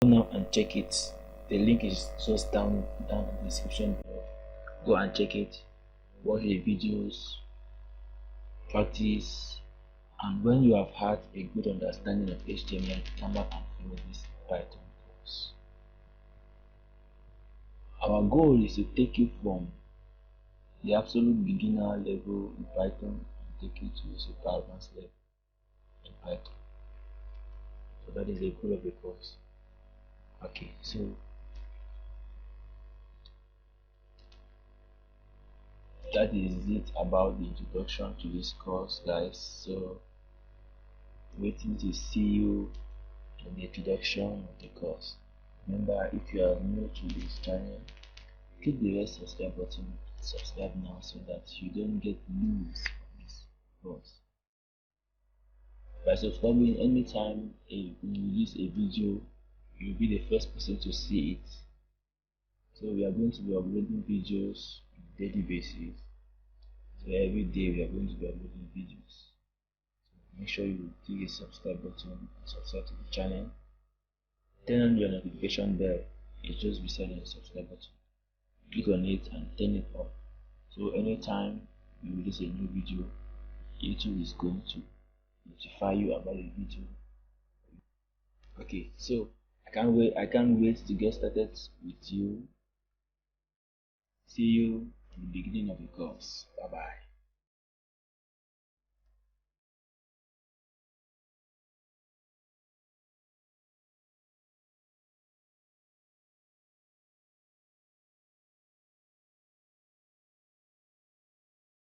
now and check it. The link is just down in the description below. Go and check it, watch the videos, practice, and when you have had a good understanding of HTML, come back and follow this Python course. Our goal is to take you from the absolute beginner level in Python and take you to a super advanced level in Python. So that is the goal of the course. Okay, so that is it about the introduction to this course, guys. So waiting to see you in the introduction of the course. Remember, if you are new to this channel, click the red subscribe button, subscribe now so that you don't get news of this course. By subscribing, anytime we release a video, you'll be the first person to see it. So we are going to be uploading videos on a daily basis. So every day we are going to be uploading videos. So make sure you click the subscribe button and subscribe to the channel. Turn on your notification bell. It's just beside the subscribe button. Click on it and turn it on. So anytime we release a new video, YouTube is going to notify you about the video. Okay, so I can't wait to get started with you. See you in the beginning of the course. Bye bye.